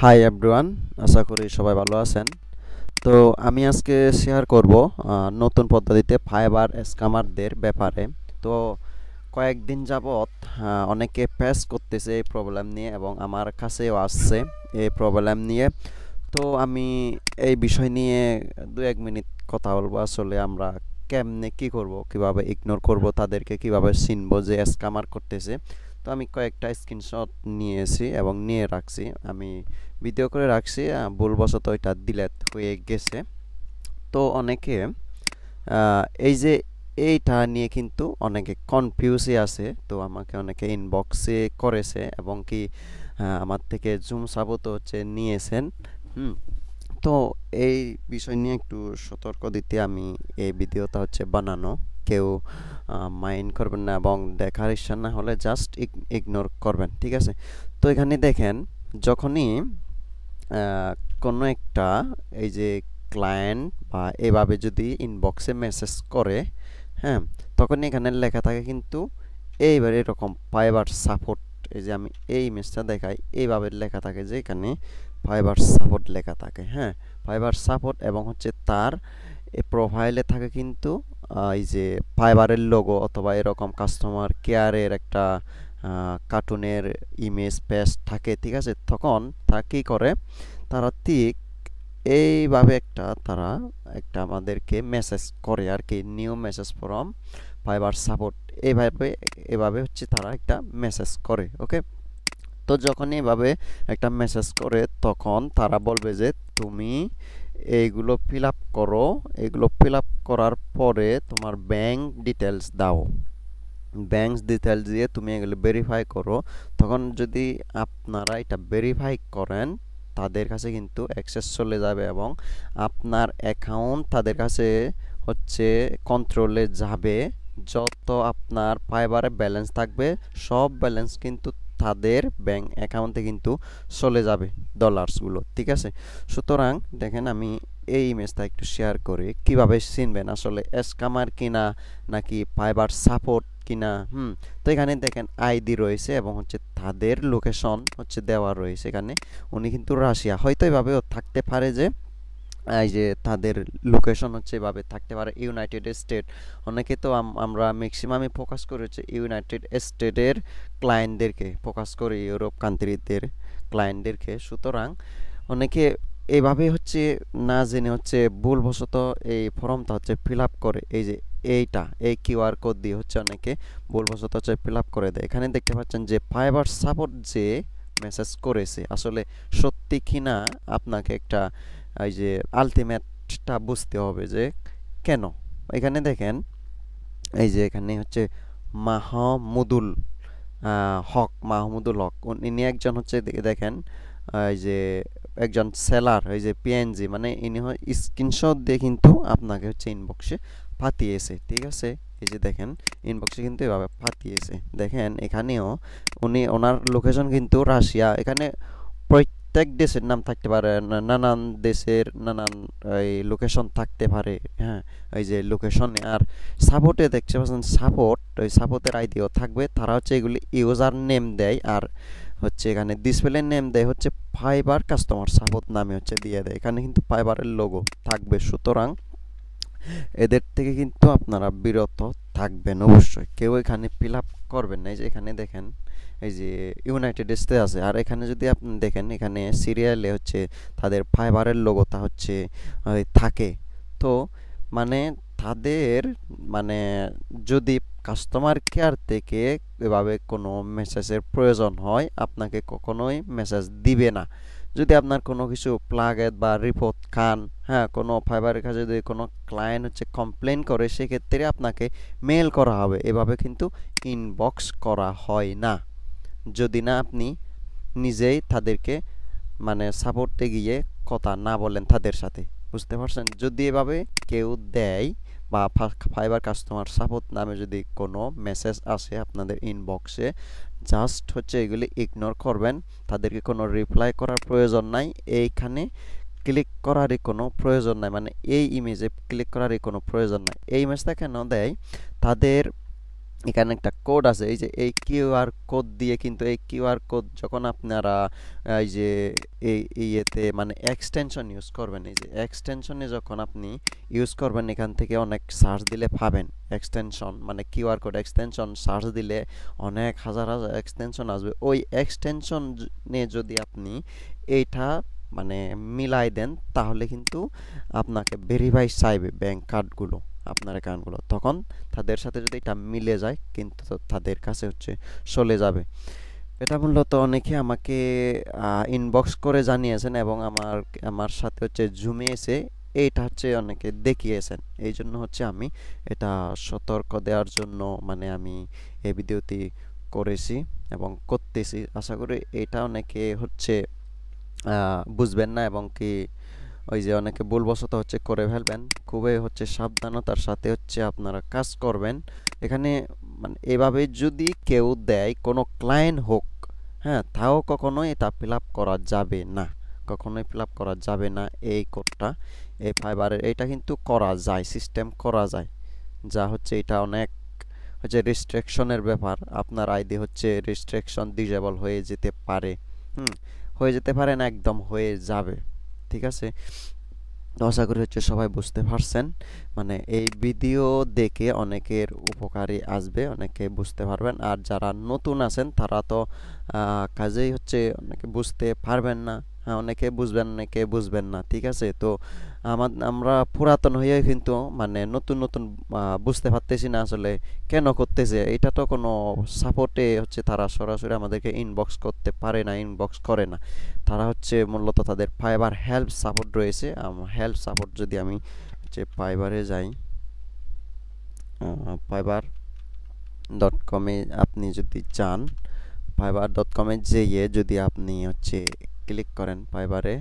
Hi everyone, আশা করি সবাই ভালো আছেন। তো আমি আজকে শেয়ার করব নতুন পদ্ধতিতে ফাইবার স্ক্যামারদের ব্যাপারে। তো কয়েকদিন যাবৎ অনেকে ফেস করতেছে এই প্রবলেম নিয়ে এবং আমার কাছেও আসছে এই প্রবলেম নিয়ে। তো আমি এই বিষয় নিয়ে 2-1 মিনিট কথা বলবো। আসলে আমরা কেমনে কি করব, কিভাবে ইগনোর করব, তাদেরকে কিভাবে চিনবো যে স্ক্যামার করতেছে। তো আমি কয়েকটা স্ক্রিনশট নিয়েছি এবং নিয়ে রাখছি, আমি ভিডিও করে রাখছি। ভুলবশত এটা ডিলিট হয়ে গেছে। তো অনেকে এই যে এইটা নিয়ে কিন্তু অনেকে কনফিউজই আছে। তো আমাকে অনেকে ইনবক্সে করেছে এবং কি আমার থেকে জুম সাবত হচ্ছে নিয়েছেন। হুম। তো এই বিষয় নিয়ে একটু সতর্ক দিতে আমি এই ভিডিওটা হচ্ছে বানানো। কেউ মাইন্ড করবেন না এবং দেখার ইচ্ছা না হলে জাস্ট ইগনোর করবেন, ঠিক আছে? তো এখানে দেখেন, যখনই আহ, কোনো একটা এই যে ক্লায়েন্ট বা এভাবে যদি ইনবক্সে মেসেজ করে, হ্যাঁ, তখন এখানে লেখা থাকে কিন্তু এইবার এরকম ফাইবার সাপোর্ট। এই যে আমি এই ইমেজটা দেখাই, এইভাবে লেখা থাকে যে এখানে ফাইবার সাপোর্ট লেখা থাকে, হ্যাঁ, ফাইবার সাপোর্ট। এবং হচ্ছে তার প্রোফাইলে থাকে কিন্তু এই যে ফাইবারের লোগো অথবা এরকম কাস্টমার কেয়ারের একটা কার্টুনের ইমেজ পেস্ট থাকে, ঠিক আছে? তখন তারা কী করে, তারা ঠিক এইভাবে তারা একটা আমাদেরকে মেসেজ করে আর কি, new message from fibre support. এইভাবে এভাবে হচ্ছে তারা একটা মেসেজ করে, ওকে? তো যখন এভাবে একটা মেসেজ করে তখন তারা বলবে যে তুমি এইগুলো ফিল আপ করো, এগুলো ফিল আপ করার পরে তোমার ব্যাংক ডিটেলস দাও, ব্যাংক ডিটেলস দিয়ে তুমি এগুলো ভেরিফাই করো। তখন যদি আপনারা এটা ভেরিফাই করেন, তাদের কাছে কিন্তু অ্যাক্সেস চলে যাবে এবং আপনার অ্যাকাউন্ট তাদের কাছে হচ্ছে কন্ট্রোলে যাবে। যত আপনার ফাইবারে ব্যালেন্স থাকবে সব ব্যালেন্স কিন্তু তাদের ব্যাংক অ্যাকাউন্টে কিন্তু চলে যাবে, ডলার্সগুলো, ঠিক আছে? সুতরাং দেখেন, আমি এই ইমেজটা একটু শেয়ার করি কিভাবে চিনবেন আসলে স্ক্যামার কিনা নাকি ফাইবার সাপোর্ট কিনা। তো এখানে দেখেন আইডি রয়েছে এবং হচ্ছে তাদের লোকেশন হচ্ছে দেওয়া রয়েছে এখানে। উনি কিন্তু রাশিয়া, হয়তো এভাবেও থাকতে পারে যে এই যে তাদের লোকেশন হচ্ছে এভাবে থাকতে পারে ইউনাইটেড স্টেট। অনেকে তো আমরা ম্যাক্সিমামই ফোকাস করি হচ্ছে ইউনাইটেড স্টেটের ক্লায়েন্টদেরকে, ফোকাস করি ইউরোপ কান্ট্রিদের ক্লায়েন্টদেরকে। সুতরাং অনেকে এইভাবে হচ্ছে না জেনে হচ্ছে ভুলবশত এই ফর্মটা হচ্ছে ফিল আপ করে। এই যে এই কিউআর কোড দিয়ে হচ্ছে অনেকে ভুলবশত হচ্ছে ফিল আপ করে দেয়। এখানে দেখতে পাচ্ছেন যে ফাইবার সাপোর্ট যে মেসেজ করেছে আসলে সত্যি কিনা আপনাকে একটা এই যে আলটিমেটটা বুঝতে হবে যে কেন। এখানে দেখেন, এই যে এখানে হচ্ছে মাহমুদুল মাহমুদুল হক, ইনি একজন হচ্ছে দেখেন এই যে একজন সেলার, এই যে পিএনজি, মানে ইনি স্ক্রিনশট দিয়ে কিন্তু আপনাকে হচ্ছে ইনবক্সে পাঠিয়েছে, ঠিক আছে? এই যে দেখেন ইনবক্সে কিন্তু এভাবে পাঠিয়েছে। দেখেন এখানেও ওনার লোকেশন কিন্তু রাশিয়া। এখানে প্রত্যেক দেশের নাম থাকতে পারে, নানান দেশের নানান এই লোকেশন থাকতে পারে, হ্যাঁ। এই যে লোকেশনে আর সাপোর্টে দেখতে পাচ্ছেন, সাপোর্ট, ওই সাপোর্টের আইডিও থাকবে। তারা হচ্ছে এগুলি ইউজার নেম দেয় আর হচ্ছে এখানে ডিসপ্লে নেম দেয় হচ্ছে ফাইবার কাস্টমার সাপোর্ট নামে হচ্ছে দিয়ে দেয়। এখানে কিন্তু ফাইবারের লোগো থাকবে। সুতরাং এদের থেকে কিন্তু আপনারা বিরত থাকবেন অবশ্যই। কেউ এখানে ফিল আপ করবেন না। এই যে এখানে দেখেন, এই যে ইউনাইটেড স্টেটস আছে আর এখানে যদি আপনি দেখেন এখানে সিরিয়ালে হচ্ছে তাদের ফাইবারের লোগোটা হচ্ছে থাকে। তো মানে তাদের মানে যদি কাস্টমার কেয়ার থেকে এভাবে কোনো মেসেজের প্রয়োজন হয়, আপনাকে কখনোই মেসেজ দিবে না। যদি আপনার কোনো কিছু প্লাগের বা রিপোর্ট খান, হ্যাঁ, কোনো ফাইবারের কাছে যদি কোনো ক্লায়েন্ট হচ্ছে কমপ্লেন করে, সেক্ষেত্রে আপনাকে মেল করা হবে। এভাবে কিন্তু ইনবক্স করা হয় না, যদি না আপনি নিজেই তাদেরকে মানে সাপোর্টে গিয়ে কথা না বলেন তাদের সাথে, বুঝতে পারছেন? যদি এভাবে কেউ দেয় বা ফাইবার কাস্টমার সাপোর্ট নামে যদি কোনো মেসেজ আসে আপনাদের ইনবক্সে, জাস্ট হচ্ছে এগুলি ইগনোর করবেন। তাদেরকে কোনো রিপ্লাই করার প্রয়োজন নাই, এইখানে ক্লিক করারই কোনো প্রয়োজন নাই, মানে এই ইমেজে ক্লিক করারই কোনো প্রয়োজন নাই। এই ইমেজটা কেন দেয়, তাদের এখানে একটা কোড আছে, এই যে এই কিউআর কোড দিয়ে কিন্তু এই কিউআর কোড যখন আপনারা এই যে এই ইয়েতে মানে এক্সটেনশন ইউজ করবেন, এই যে এক্সটেনশনে যখন আপনি ইউজ করবেন এখান থেকে অনেক সার্চ দিলে পাবেন এক্সটেনশন, মানে কিউআর কোড এক্সটেনশন সার্চ দিলে অনেক হাজার হাজার এক্সটেনশন আসবে। ওই এক্সটেনশনে যদি আপনি এইটা মানে মিলাই দেন তাহলে কিন্তু আপনাকে ভেরিফাই চাইবে ব্যাংক কার্ডগুলো, আপনার অ্যাকাউন্টগুলো, তখন তাদের সাথে যদি এটা মিলে যায় কিন্তু তাদের কাছে হচ্ছে চলে যাবে। এটা মূলত অনেকে আমাকে ইনবক্স করে জানিয়েছেন এবং আমার আমার সাথে হচ্ছে জুমে এসে এইটা হচ্ছে অনেকে দেখিয়েছেন। এই জন্য হচ্ছে আমি এটা সতর্ক দেওয়ার জন্য মানে আমি এই ভিডিওটি করেছি এবং করতেছি। আশা করি এটা অনেকে হচ্ছে বুঝবেন না এবং কি ওই যে অনেকে ভুলবশত হচ্ছে করে ফেলবেন। খুবই হচ্ছে সাবধানতার সাথে হচ্ছে আপনারা কাজ করবেন। এখানে মানে এভাবে যদি কেউ দেয় কোনো ক্লায়েন্ট হোক, হ্যাঁ, তাও কখনোই এটা ফিল আপ করা যাবে না, কখনোই ফিল আপ করা যাবে না এই কোডটা। এই ফাইবারের এটা কিন্তু করা যায়, সিস্টেম করা যায়, যা হচ্ছে এটা অনেক হচ্ছে রেস্ট্রিকশনের ব্যাপার। আপনার আইডি হচ্ছে রেস্ট্রিকশন ডিজেবল হয়ে যেতে পারে, হুম, হয়ে যেতে পারে না, একদম হয়ে যাবে। ঠিক আছে, তো আশা করি হচ্ছে সবাই বুঝতে পারছেন। মানে এই ভিডিও দেখে অনেকের উপকারী আসবে, অনেকে বুঝতে পারবেন। আর যারা নতুন আছেন তারা তো কাজেই হচ্ছে অনেকে বুঝতে পারবেন না, হ্যাঁ, অনেকে বুঝবেন অনেকে বুঝবেন না। ঠিক আছে, তো আমরা পুরাতন হয়ে কিন্তু মানে নতুন নতুন বুঝতে পারতেছি না আসলে কেন করতেছে এটা। তো কোনো সাপোর্টে হচ্ছে তারা সরাসরি আমাদেরকে ইনবক্স করতে পারে না, ইনবক্স করে না। তারা হচ্ছে মূলত তাদের ফাইবার হেল্প সাপোর্ট রয়েছে। হেল্প সাপোর্ট যদি আমি হচ্ছে ফাইবারে যাই, ফাইবার ডট কমে আপনি যদি যান, ফাইবার ডট কমে যেয়ে যদি আপনি হচ্ছে ক্লিক করেন ফাইবারে,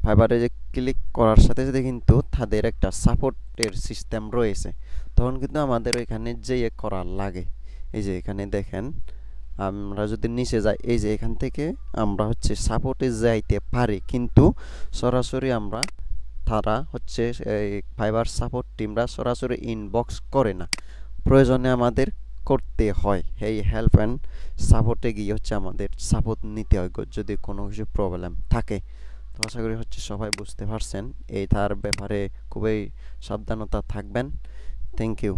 ফাইবারে যে ক্লিক করার সাথে সাথে কিন্তু তাদের একটা সাপোর্টের সিস্টেম রয়েছে। তখন কিন্তু আমাদের এখানে যেয়ে করা লাগে। এই যে এখানে দেখেন, আমরা যদি নিচে যাই, এই যে এখান থেকে আমরা হচ্ছে সাপোর্টে যাইতে পারি, কিন্তু সরাসরি আমরা তারা হচ্ছে এই ফাইবার সাপোর্ট টিমরা সরাসরি ইনবক্স করে না, প্রয়োজনে আমাদের করতে হয় এই হেল্প অ্যান্ড সাপোর্টে গিয়ে হচ্ছে আমাদের সাপোর্ট নিতে হয় যদি কোনো কিছু প্রবলেম থাকে। তো আশা করি হচ্ছে সবাই বুঝতে পারছেন, এই তার ব্যাপারে খুবই সাবধানতা থাকবেন। Thank you.